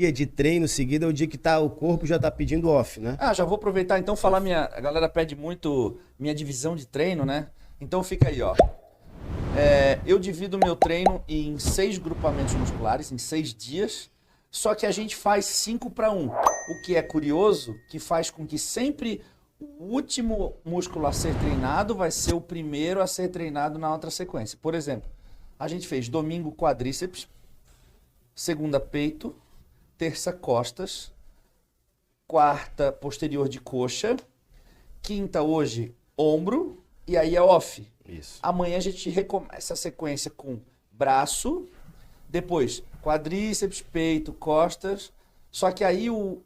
dia de treino seguido é o dia que o corpo já tá pedindo off, né? Já vou aproveitar então falar a galera pede muito minha divisão de treino, né? Então fica aí, ó. Eu divido meu treino em 6 grupamentos musculares, em 6 dias, só que a gente faz 5 para 1. O que é curioso, que faz com que sempre o último músculo a ser treinado vai ser o primeiro a ser treinado na outra sequência. Por exemplo, a gente fez domingo quadríceps, segunda peito, terça costas, quarta posterior de coxa, quinta hoje ombro e aí é off. Isso. Amanhã a gente recomeça a sequência com braço, depois quadríceps, peito, costas. Só que aí o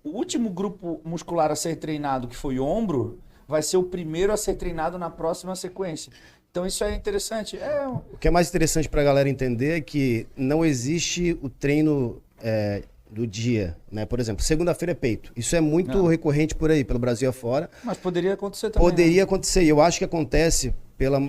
último grupo muscular a ser treinado, que foi ombro, vai ser o primeiro a ser treinado na próxima sequência. Então isso é interessante. O que é mais interessante para a galera entender é que não existe o treino do dia, né? Por exemplo, segunda-feira é peito. Isso é muito recorrente por aí, pelo Brasil afora. Mas poderia acontecer também. Poderia acontecer. E eu acho que acontece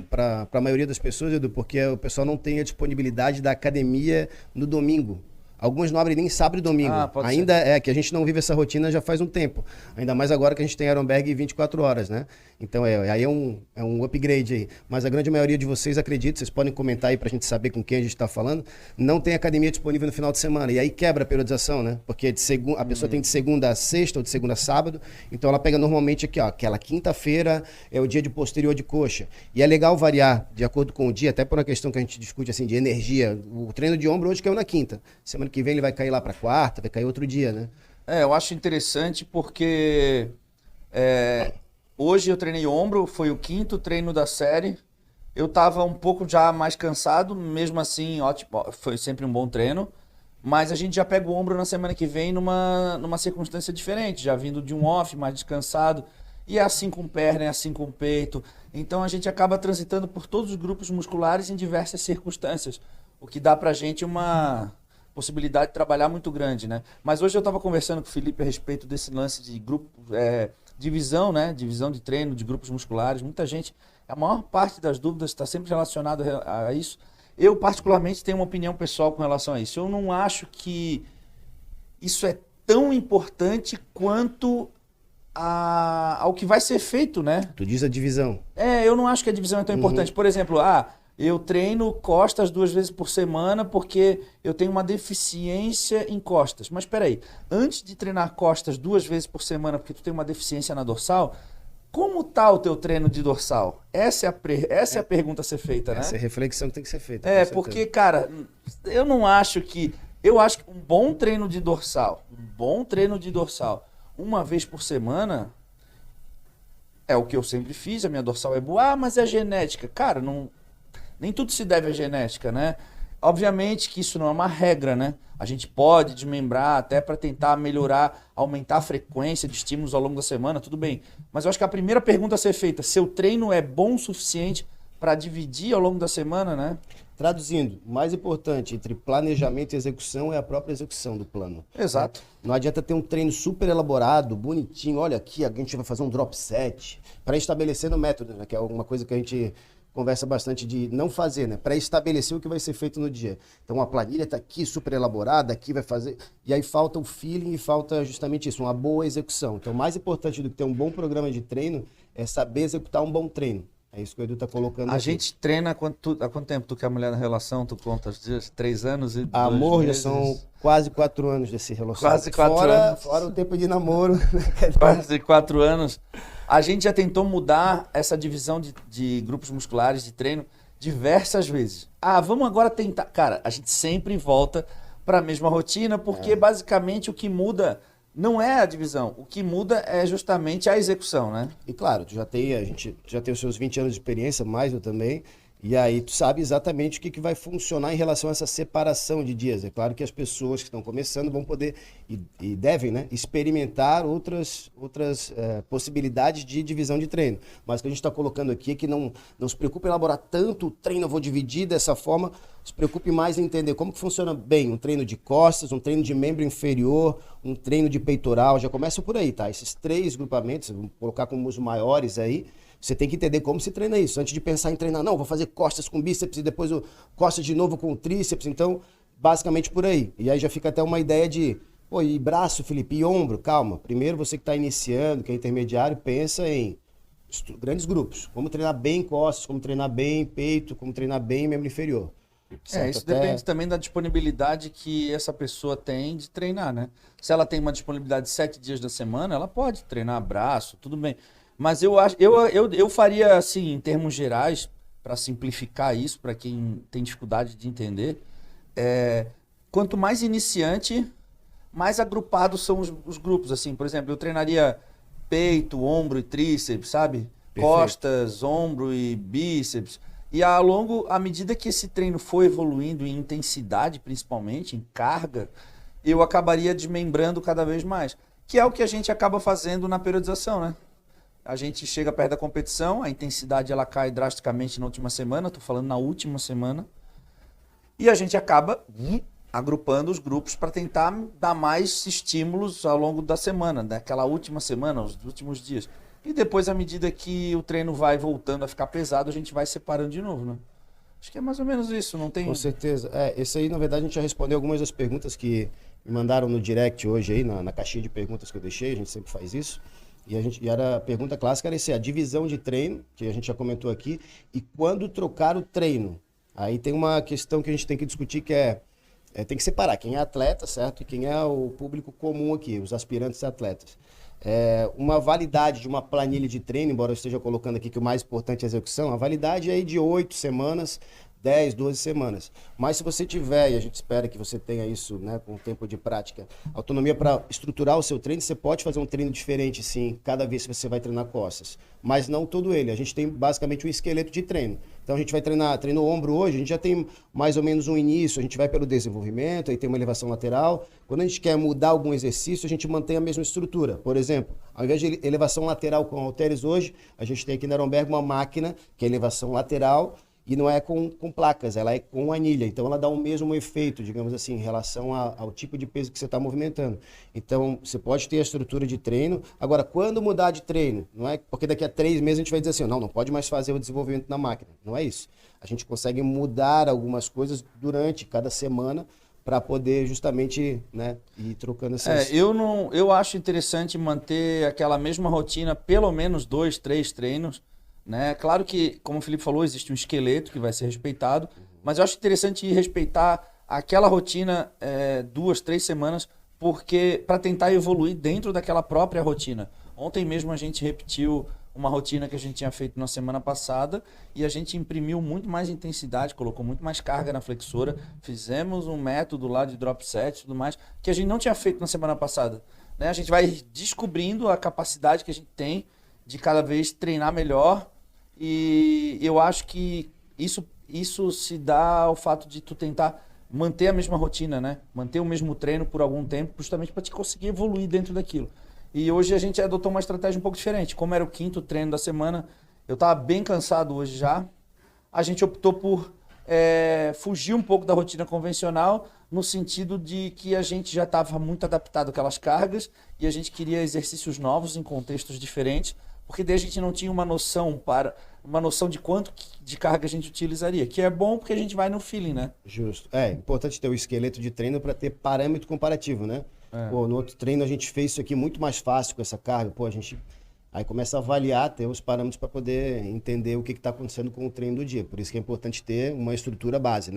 para a maioria das pessoas, Edu, porque o pessoal não tem a disponibilidade da academia no domingo. Algumas não abrem nem sábado e domingo. Ainda é que a gente não vive essa rotina já faz um tempo. Ainda mais agora que a gente tem Ironberg 24 horas, né? Então aí é um upgrade aí. Mas a grande maioria de vocês, acredito, vocês podem comentar aí pra gente saber com quem a gente está falando, não tem academia disponível no final de semana. E aí quebra a periodização, né? Porque a pessoa tem de segunda a sexta ou de segunda a sábado. Então ela pega normalmente aqui, ó, aquela quinta-feira é o dia de posterior de coxa. E é legal variar de acordo com o dia, até por uma questão que a gente discute assim de energia. O treino de ombro hoje caiu na quinta. Semana que vem ele vai cair lá para quarta, vai cair outro dia, né? Eu acho interessante porque hoje eu treinei ombro, foi o 5º treino da série. Eu tava um pouco já mais cansado, mesmo assim, ótimo, foi sempre um bom treino. Mas a gente já pega o ombro na semana que vem numa circunstância diferente, já vindo de um off, mais descansado. E é assim com perna, é assim com peito. Então a gente acaba transitando por todos os grupos musculares em diversas circunstâncias, o que dá pra gente uma possibilidade de trabalhar muito grande, né? Mas hoje eu estava conversando com o Felipe a respeito desse lance de grupo, divisão, né? Divisão de treino, de grupos musculares. Muita gente, a maior parte das dúvidas está sempre relacionada a isso. Eu, particularmente, tenho uma opinião pessoal com relação a isso. Eu não acho que isso é tão importante quanto ao que vai ser feito, né? Tu diz a divisão. Eu não acho que a divisão é tão importante. Por exemplo, eu treino costas 2 vezes por semana porque eu tenho uma deficiência em costas. Mas peraí, antes de treinar costas 2 vezes por semana porque tu tem uma deficiência na dorsal, como tá o teu treino de dorsal? Essa é a pergunta a ser feita, né? Essa é a reflexão que tem que ser feita. Porque, cara, eu não acho que... Eu acho que um bom treino de dorsal, uma vez por semana, é o que eu sempre fiz, a minha dorsal é boa, mas é genética. Cara, não... Nem tudo se deve à genética, né? Obviamente que isso não é uma regra, né? A gente pode desmembrar até para tentar melhorar, aumentar a frequência de estímulos ao longo da semana, tudo bem. Mas eu acho que a primeira pergunta a ser feita, seu treino é bom o suficiente para dividir ao longo da semana, né? Traduzindo, o mais importante entre planejamento e execução é a própria execução do plano. Exato. Não adianta ter um treino super elaborado, bonitinho. Olha aqui, a gente vai fazer um drop set para estabelecer no método, né? Que é alguma coisa que a gente conversa bastante de não fazer, né? Para estabelecer o que vai ser feito no dia. Então a planilha está aqui super elaborada, aqui vai fazer... E aí falta o feeling e falta justamente isso, uma boa execução. Então o mais importante do que ter um bom programa de treino é saber executar um bom treino. É isso que o Edu está colocando aqui. A gente treina há quanto tempo? Tu que é a mulher na relação, tu conta os dias? 3 anos e 2 Amor, meses? já são quase 4 anos desse relacionamento. Quase 4 anos. Fora o tempo de namoro. Quase 4 anos. A gente já tentou mudar essa divisão de grupos musculares de treino diversas vezes. Vamos agora tentar. Cara, a gente sempre volta para a mesma rotina, porque basicamente o que muda não é a divisão. O que muda é justamente a execução, né? E claro, a gente já tem os seus 20 anos de experiência, mais eu também. E aí tu sabe exatamente o que vai funcionar em relação a essa separação de dias. É claro que as pessoas que estão começando vão poder e devem, né, experimentar outras possibilidades de divisão de treino. Mas o que a gente está colocando aqui é que não se preocupe em elaborar tanto o treino, eu vou dividir dessa forma. Se preocupe mais em entender como que funciona bem um treino de costas, um treino de membro inferior, um treino de peitoral. Já começa por aí, tá? Esses 3 grupamentos, vamos colocar como os maiores aí. Você tem que entender como se treina isso. Antes de pensar em treinar, não, vou fazer costas com bíceps e depois costas de novo com tríceps. Então, basicamente por aí. E aí já fica até uma ideia de, pô, e braço, Felipe, e ombro? Calma. Primeiro você que está iniciando, que é intermediário, pensa em grandes grupos. Como treinar bem costas, como treinar bem peito, como treinar bem membro inferior. Isso depende também da disponibilidade que essa pessoa tem de treinar, né? Se ela tem uma disponibilidade de 7 dias da semana, ela pode treinar braço, tudo bem. Mas eu faria assim, em termos gerais, para simplificar isso, para quem tem dificuldade de entender, quanto mais iniciante, mais agrupados são os grupos. Assim, por exemplo, eu treinaria peito, ombro e tríceps, sabe? Perfeito. Costas, ombro e bíceps. E à medida que esse treino for evoluindo em intensidade, principalmente, em carga, eu acabaria desmembrando cada vez mais. Que é o que a gente acaba fazendo na periodização, né? A gente chega perto da competição, a intensidade ela cai drasticamente na última semana, estou falando na última semana, e a gente acaba agrupando os grupos para tentar dar mais estímulos ao longo da semana, daquela última semana, os últimos dias. E depois, à medida que o treino vai voltando a ficar pesado, a gente vai separando de novo, né? Acho que é mais ou menos isso, não tem... Com certeza. Esse aí, na verdade, a gente já respondeu algumas das perguntas que me mandaram no direct hoje aí, na caixinha de perguntas que eu deixei, a gente sempre faz isso. E a pergunta clássica era a divisão de treino, que a gente já comentou aqui, e quando trocar o treino. Aí tem uma questão que a gente tem que discutir, que tem que separar quem é atleta, certo? E quem é o público comum aqui, os aspirantes atletas. Uma validade de uma planilha de treino, embora eu esteja colocando aqui que o mais importante é a execução, a validade é aí de 8 semanas, 10, 12 semanas. Mas se você tiver, e a gente espera que você tenha isso, né, com o tempo de prática, autonomia para estruturar o seu treino, você pode fazer um treino diferente, sim, cada vez que você vai treinar costas. Mas não todo ele. A gente tem basicamente um esqueleto de treino. Então a gente vai treino ombro hoje, a gente já tem mais ou menos um início, a gente vai pelo desenvolvimento, aí tem uma elevação lateral. Quando a gente quer mudar algum exercício, a gente mantém a mesma estrutura. Por exemplo, ao invés de elevação lateral com halteres hoje, a gente tem aqui na Aeroberg uma máquina que é elevação lateral, e não é com placas, ela é com anilha. Então ela dá o mesmo efeito, digamos assim, em relação ao tipo de peso que você está movimentando. Então você pode ter a estrutura de treino. Agora, quando mudar de treino, não é porque daqui a 3 meses a gente vai dizer assim, não pode mais fazer o desenvolvimento na máquina. Não é isso. A gente consegue mudar algumas coisas durante cada semana para poder justamente, né, ir trocando essas... Eu acho interessante manter aquela mesma rotina, pelo menos 2, 3 treinos, né? Claro que, como o Felipe falou, existe um esqueleto que vai ser respeitado, mas eu acho interessante respeitar aquela rotina 2, 3 semanas, porque para tentar evoluir dentro daquela própria rotina. Ontem mesmo a gente repetiu uma rotina que a gente tinha feito na semana passada e a gente imprimiu muito mais intensidade, colocou muito mais carga na flexora, fizemos um método lá de drop set e tudo mais, que a gente não tinha feito na semana passada, né? A gente vai descobrindo a capacidade que a gente tem de cada vez treinar melhor. E eu acho que isso se dá ao fato de tu tentar manter a mesma rotina, né? Manter o mesmo treino por algum tempo, justamente para te conseguir evoluir dentro daquilo. E hoje a gente adotou uma estratégia um pouco diferente. Como era o 5º treino da semana, eu estava bem cansado hoje já. A gente optou por fugir um pouco da rotina convencional, no sentido de que a gente já estava muito adaptado àquelas cargas e a gente queria exercícios novos em contextos diferentes, porque daí a gente não tinha uma noção de quanto de carga a gente utilizaria, que é bom porque a gente vai no feeling, né? Justo. É importante ter o esqueleto de treino para ter parâmetro comparativo, né? Pô, no outro treino a gente fez isso aqui muito mais fácil com essa carga. Pô, a gente aí começa a avaliar, ter os parâmetros para poder entender o que está acontecendo com o treino do dia. Por isso que é importante ter uma estrutura base, né?